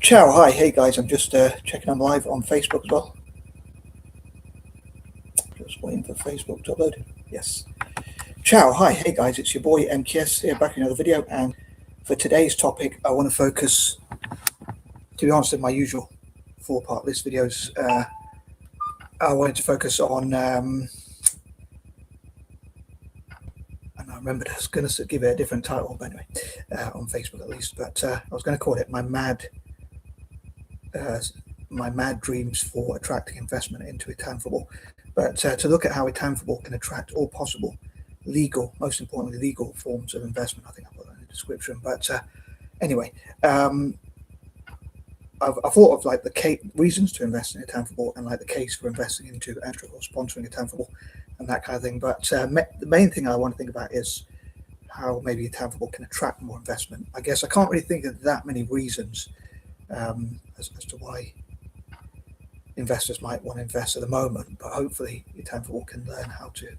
Ciao, hi, hey guys, I'm just checking I'm live on Facebook as well. Just waiting for Facebook to upload. Yes. Ciao, hi, hey guys, it's your boy MKS here back in another video, and for today's topic I want to focus, to be honest, in my usual 4-part list videos, I wanted to focus on, and I remembered I was going to give it a different title, but anyway, on Facebook at least, but I was going to call it my mad dreams for attracting investment into intangible, but to look at how intangible can attract all possible legal, most importantly legal forms of investment. I think I put that in the description, but anyway, I've thought of like the reasons to invest in intangible and like the case for investing into or sponsoring intangible and that kind of thing, but the main thing I want to think about is how maybe intangible can attract more investment. I guess I can't really think of that many reasons as to why investors might want to invest at the moment, but hopefully intangible can learn how to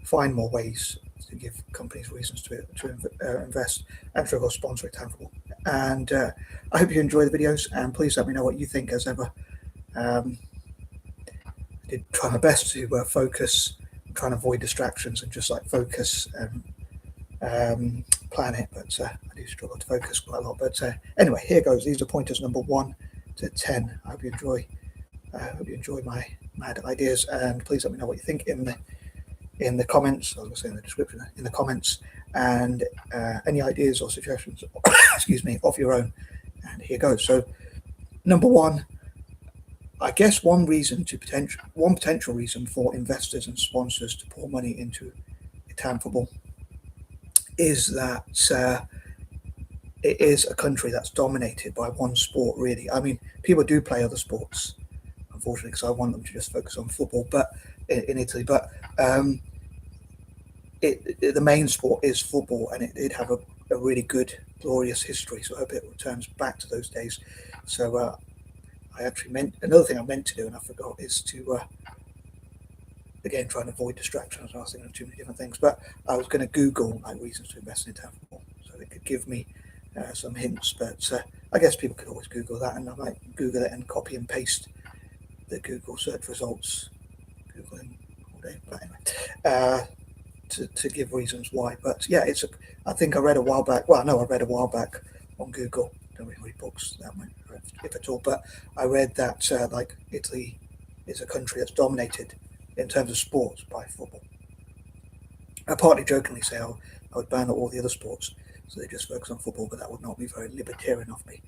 find more ways to give companies reasons to invest and or sponsor intangible. And I hope you enjoy the videos, and please let me know what you think. As ever, I did try my best to focus, try and avoid distractions and just like focus and plan it, but I do struggle to focus quite a lot. But anyway, here goes. These are pointers number 1 to 10. I hope you enjoy my mad ideas, and please let me know what you think in the comments. I was going to say in the description, in the comments, and any ideas or suggestions excuse me, of your own. And here goes. So number 1, I guess one potential reason for investors and sponsors to pour money into intangible is that it is a country that's dominated by one sport, really. I mean, people do play other sports, unfortunately, because I want them to just focus on football, but in Italy, but the main sport is football, and it did have a really good, glorious history, so I hope it returns back to those days. So I actually another thing I meant to do and I forgot is to again, trying to avoid distractions. I was thinking of too many different things, but I was going to Google like reasons to invest in intangible, so it could give me some hints. But I guess people could always Google that, and I might Google it and copy and paste the Google search results, Googling all day. But anyway, to give reasons why. But yeah, I think I read a while back. Well, no, I read a while back on Google. Don't really read books that much, if at all. But I read that like Italy is a country that's dominated in terms of sports by football. I partly jokingly say I would ban all the other sports, so they just focus on football, but that would not be very libertarian of me.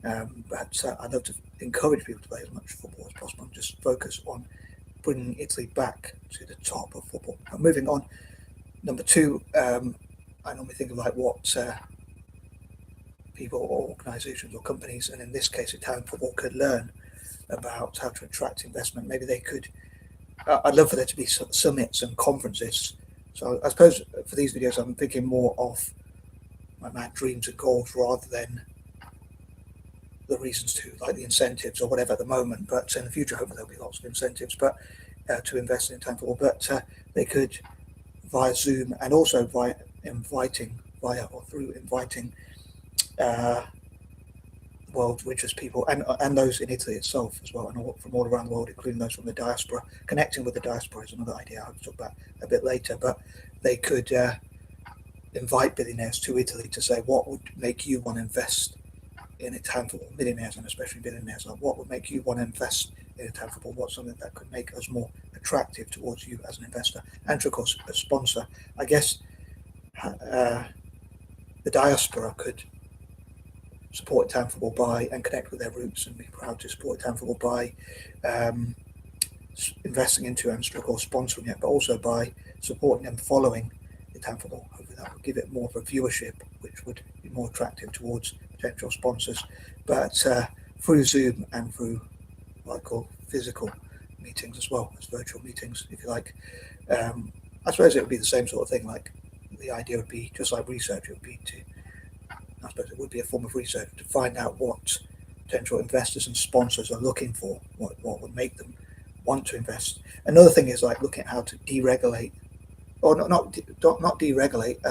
But I'd love to encourage people to play as much football as possible and just focus on bringing Italy back to the top of football. Now, moving on, number 2, I normally think of like what people or organisations or companies, and in this case Italian football, could learn about how to attract investment. Maybe they could, I'd love for there to be summits and conferences. So I suppose for these videos I'm thinking more of my mad dreams and goals rather than the reasons to, like the incentives or whatever at the moment. But in the future, hopefully there'll be lots of incentives, but to invest in intangible. But they could, via Zoom, and also through inviting world's richest people, and those in Italy itself as well, and from all around the world, including those from the diaspora. Connecting with the diaspora is another idea I'll talk about a bit later, but they could invite billionaires to Italy to say what would make you want to invest in intangible. Millionaires, and especially billionaires, like what would make you want to invest in intangible, what's something that could make us more attractive towards you as an investor, and of course a sponsor. I guess the diaspora could support intangible by, and connect with their roots and be proud to support intangible by investing into and or sponsoring it, but also by supporting and following intangible. Hopefully that would give it more of a viewership, which would be more attractive towards potential sponsors. But through Zoom and through what I call physical meetings as well as virtual meetings, if you like, I suppose it would be the same sort of thing. Like the idea would be just like research. It would be I suppose it would be a form of research to find out what potential investors and sponsors are looking for, what would make them want to invest. Another thing is like looking at how to deregulate, or not deregulate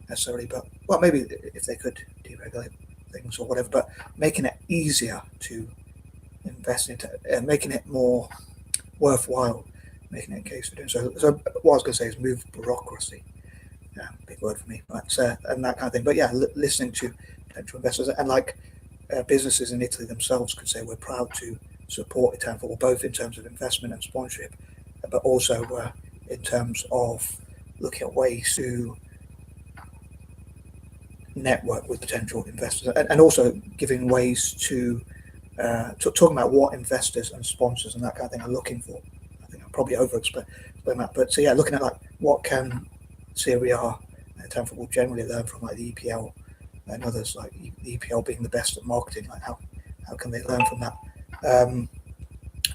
necessarily, but well, maybe if they could deregulate, things or whatever, but making it easier to invest into, making it more worthwhile, making it a case for doing so. So what I was going to say is move bureaucracy. Big word for me, but and that kind of thing. But yeah, listening to potential investors and like businesses in Italy themselves could say we're proud to support Italian football, both in terms of investment and sponsorship, but also in terms of looking at ways to network with potential investors, and also giving ways to talking about what investors and sponsors and that kind of thing are looking for. I think I'm probably over-explain that, but so yeah, looking at like what can Serie A and Italian football generally learn from like the EPL and others, like the EPL being the best at marketing, like how can they learn from that,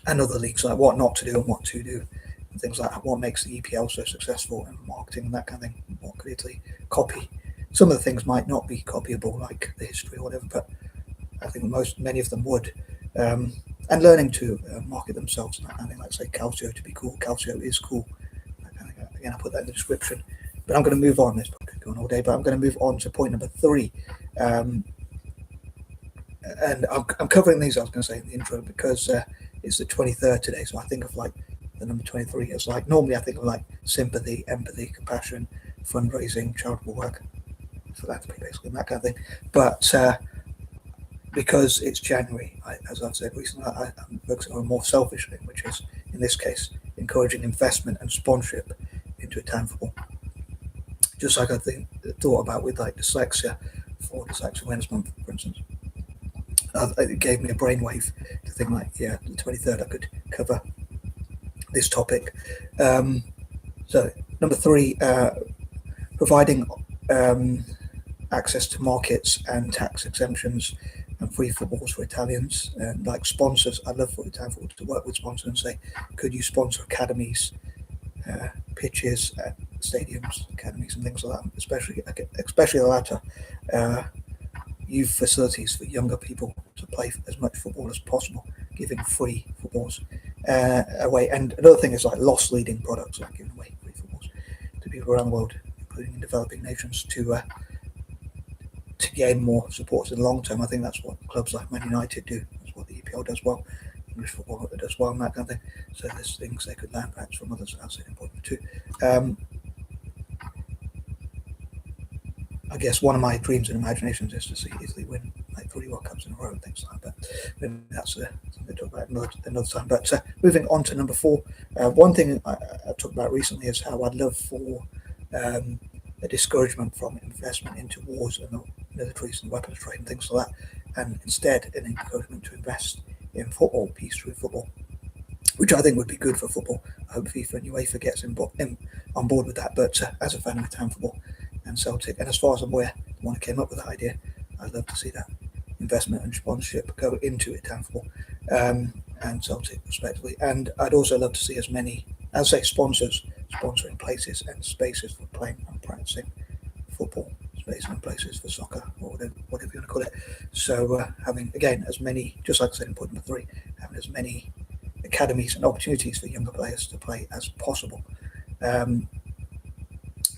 and other leagues, like what not to do and what to do, and things like that. What makes the EPL so successful in marketing and that kind of thing. What could Italy copy? Some of the things might not be copyable, like the history or whatever, but I think many of them would. And learning to market themselves and that kind of thing, like say Calcio to be cool. Calcio is cool. That kind of thing. Again, I'll put that in the description. But I'm going to move on. This could go on all day, but I'm going to move on to point number 3. And I'm covering these, I was going to say in the intro, because it's the 23rd today. So I think of like the number 23 as like, normally I think of like sympathy, empathy, compassion, fundraising, charitable work, philanthropy, basically, and that kind of thing. But because it's January, as I've said recently, I'm focusing on a more selfish thing, which is, in this case, encouraging investment and sponsorship into Italian football. Just like I thought about with like dyslexia, for Dyslexia Awareness Month, for instance. It gave me a brainwave to think like, yeah, the 23rd I could cover this topic. So number 3, providing access to markets and tax exemptions and free footballs for Italians, and like sponsors. I'd love for Italian football to work with sponsors and say, could you sponsor academies, pitches, stadiums, academies, and things like that, especially the latter, youth facilities for younger people to play as much football as possible, giving free footballs away. And another thing is like loss leading products, like giving away free footballs to people around the world, including in developing nations, to gain more support in the long term. I think that's what clubs like Man United do. That's what the EPL does well. English football does well, and that kind of thing. So there's things they could learn perhaps from others outside in point 2. I guess one of my dreams and imaginations is to see Italy win like 3 World Cups in a row and things like that. But maybe that's something to talk about another time. But moving on to number 4, one thing I've talked about recently is how I'd love for a discouragement from investment into wars and the militaries and weapons trade and things like that, and instead an encouragement to invest in football, peace through football, which I think would be good for football. I hope FIFA and UEFA gets on board with that. But as a fan of Italian football and Celtic, and as far as I'm aware, the one who came up with that idea, I'd love to see that investment and sponsorship go into Italian football and Celtic respectively. And I'd also love to see as many, as say, sponsors sponsoring places and spaces for playing and practicing football, spaces and places for soccer, or whatever you want to call it. So having, again, as many, just like I said in point number 3, having as many academies and opportunities for younger players to play as possible.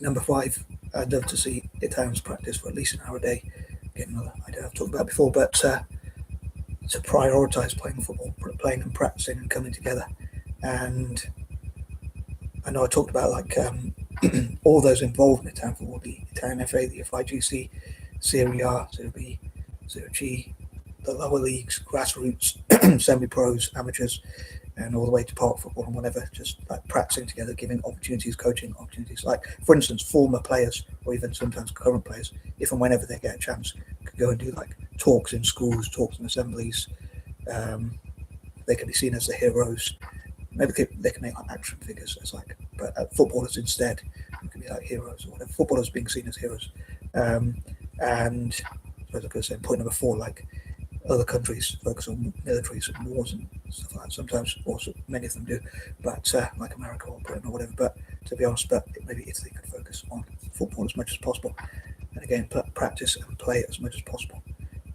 Number 5, I'd love to see Italians practice for at least an hour a day. Again, another idea I've talked about before, but to prioritise playing football, playing and practicing and coming together. And I know I talked about like all those involved in Italian football, the Italian FA, the FIGC, Serie A, Serie B, Serie G, the lower leagues, grassroots, semi-pros, amateurs, and all the way to park football and whatever, just like practicing together, giving opportunities, coaching opportunities. Like, for instance, former players or even sometimes current players, if and whenever they get a chance, could go and do like talks in schools, talks in assemblies. They can be seen as the heroes. Maybe they can make like action figures as like, but footballers instead can be like heroes or whatever. Footballers being seen as heroes. And I suppose I could say point number 4, like other countries focus on militaries and wars and stuff like that. Sometimes, also many of them do, but like America or Britain or whatever. But to be honest, maybe Italy could focus on football as much as possible, and again, practice and play as much as possible.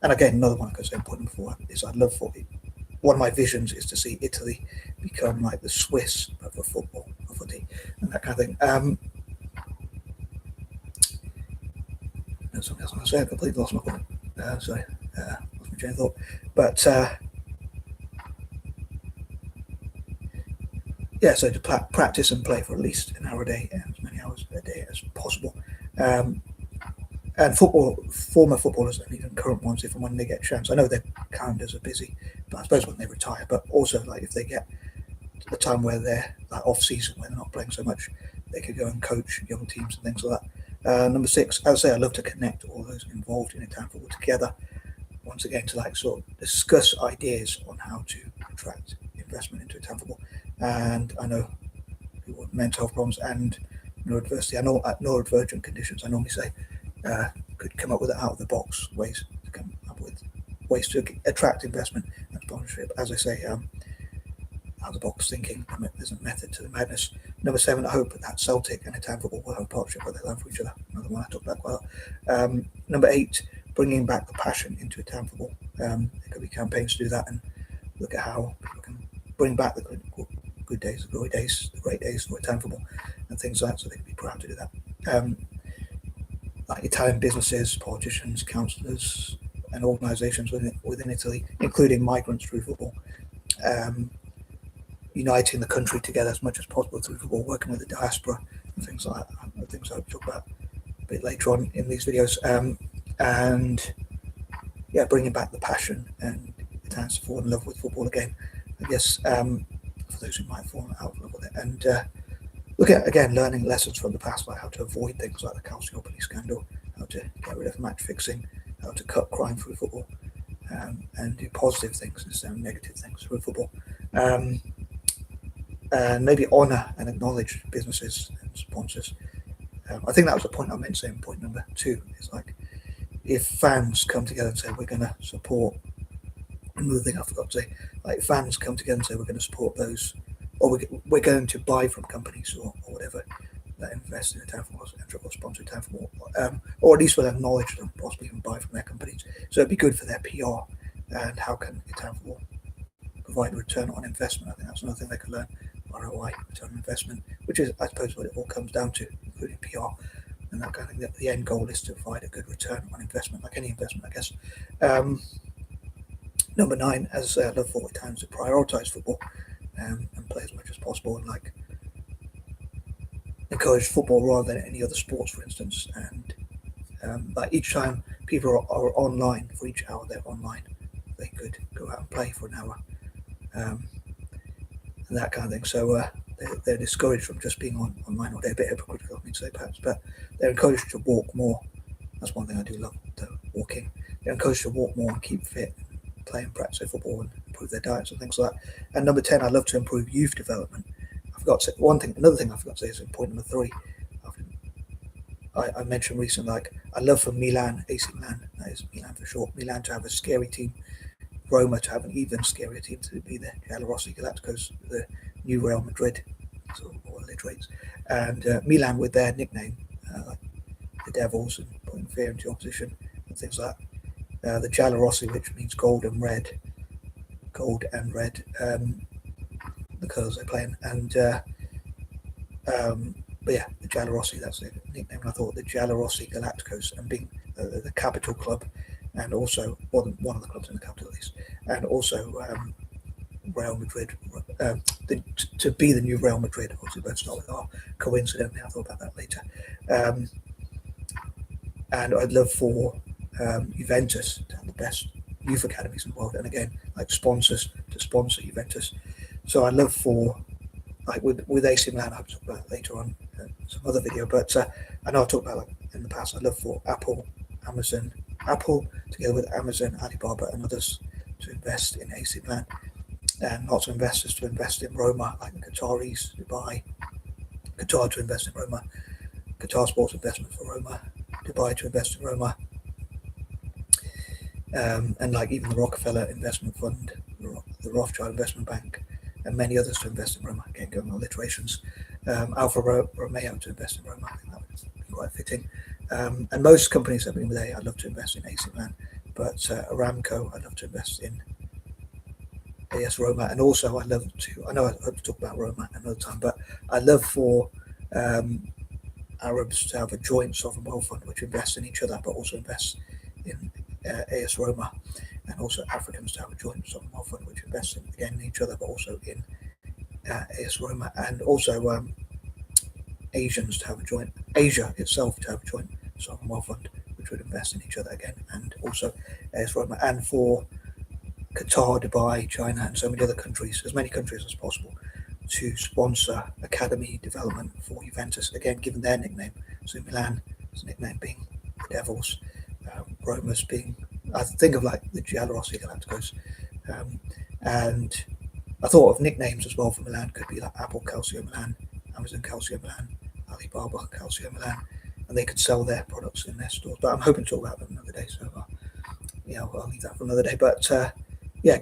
And again, another one I could say in point number 4 is I'd love for one of my visions is to see Italy become like the Swiss for football, for footy, and that kind of thing. There's something else I was going to say. I completely lost my point. Sorry, lost my train of thought. But yeah, so to practice and play for at least an hour a day, as many hours a day as possible. And former footballers and even current ones, if and when they get a chance, I know their calendars are busy, but I suppose when they retire, but also like if they get to the time where they're like off season, when they're not playing so much, they could go and coach young teams and things like that. Number 6, as I say, I love to connect all those involved in Italian football together, once again, to like sort of discuss ideas on how to attract investment into Italian football. And I know people with mental health problems and neurodiversity, I know at neurodivergent conditions, I normally say, could come up with out of the box ways to come up with ways to attract investment and sponsorship. As I say, out of the box thinking, there's a method to the madness. Number 7, I hope that Celtic and Italian football will have a partnership where they learn from each other. Another one I talked about quite a lot. Number 8, bringing back the passion into Italian football. There could be campaigns to do that and look at how people can bring back the good days, the glory days, the great days for Italian football and things like that, so they can be proud to do that. Like Italian businesses, politicians, councillors, and organisations within Italy, including migrants through football, uniting the country together as much as possible through football, working with the diaspora and things like that. Things I'll talk about a bit later on in these videos. And yeah, bringing back the passion and Italians to fall in love with football again, I guess, for those who might fall out of love with it. And look at, again, learning lessons from the past, like how to avoid things like the Calcio police scandal, how to get rid of match fixing, how to cut crime through football, and do positive things instead of negative things through football. And maybe honour and acknowledge businesses and sponsors. I think that was the point I meant to say in point number 2. It's like, if fans come together and say, we're going to support, another thing I forgot to say, like fans come together and say, we're going to support those, or we're going to buy from companies or whatever that invest in Italian football and sponsor Italian football, or at least will acknowledge them, possibly even buy from their companies. So it'd be good for their PR. And how can Italian football provide a return on investment? I think that's another thing they could learn. ROI, return on investment, which is, I suppose, what it all comes down to, including PR and that kind of thing. The end goal is to provide a good return on investment, like any investment, I guess. Number 9, as I love 40 times, to prioritise football and play as much as possible, and like encourage football rather than any other sports, for instance. And like each time people are online, for each hour they're online, they could go out and play for an hour. And that kind of thing. So they're discouraged from just being online all day. A bit hypocritical of me to say, perhaps, but they're encouraged to walk more. That's one thing I do love, the walking. They're encouraged to walk more and keep fit, play and practice their football and improve their diets and things like that. And number 10, I love to improve youth development. I forgot to say another thing I forgot to say is in point number 3. I mentioned recently, like, I love for Milan, AC Milan, that is Milan for short, Milan to have a scary team, Roma to have an even scarier team, to be the Giallorossi Galacticos, the new Real Madrid, or alliterates, and Milan with their nickname, like the Devils, and putting fear into opposition and things like that. The Giallorossi, which means gold and red, the colours they play in, and but yeah, the Giallorossi, that's the nickname. And I thought the Giallorossi Galacticos, and being the capital club, and also one of the clubs in the capital at least, and also Real Madrid, to be the new Real Madrid. Obviously, both start with R. Coincidentally, I thought about that later. And I'd love for Juventus to have the best youth academies in the world, and again, like sponsors to sponsor Juventus. So I'd love for, like with AC Milan, I'll talk about later on some other video, but I know I've talked about, like, in the past, I'd love for Apple together with Amazon, Alibaba and others to invest in AC Milan, and lots of investors to invest in Roma, like the Qataris, Qatar to invest in Roma, Qatar Sports Investment for Roma, Dubai to invest in Roma, and like even the Rockefeller Investment Fund, the Rothschild Investment Bank, and many others to invest in Roma. Again, going on alliterations. Alfa Romeo to invest in Roma. I think that would be quite fitting. And most companies that have been with I'd love to invest in AC Milan, but Aramco, I'd love to invest in AS Roma, and also I know I hope to talk about Roma another time, but I'd love for Arabs to have a joint sovereign wealth fund which invests in each other, but also invests in AS Roma, and also Africans to have a joint sovereign wealth fund which invests again in each other, but also in AS Roma, and also Asians to have a joint, Asia itself to have a joint sovereign wealth fund which would invest in each other again, and also AS Roma, and for Qatar, Dubai, China, and so many other countries, as many countries as possible, to sponsor academy development for Juventus, again given their nickname. So Milan's nickname being the Devils, Roma's being, I think of like the Giallorossi Galacticos, and I thought of nicknames as well for Milan could be like Apple Calcio Milan, Amazon Calcio Milan, Alibaba Calcio Milan, and they could sell their products in their stores. But I'm hoping to talk about them another day, so I'll leave that for another day. But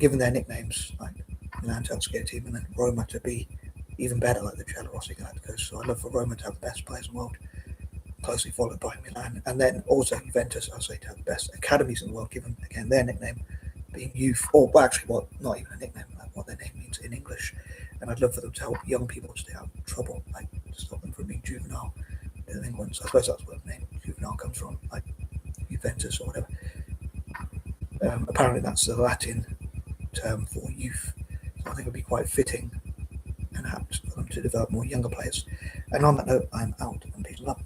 given their nicknames, like Milan to scare team, and then Roma to be even better, like the Giallorossi Galacticos. So I'd love for Roma to have the best players in the world, closely followed by Milan, and then also Juventus, I'll say, to have the best academies in the world, given again their nickname being youth, or well, actually, well, not even a nickname, like what their name means in English. And I'd love for them to help young people stay out of trouble, like to stop them from being juvenile delinquents. I suppose that's where the name juvenile comes from, like Juventus or whatever. Apparently, that's the Latin term for youth. So I think it would be quite fitting and apt for them to develop more younger players. And on that note, I'm out, and peace and love.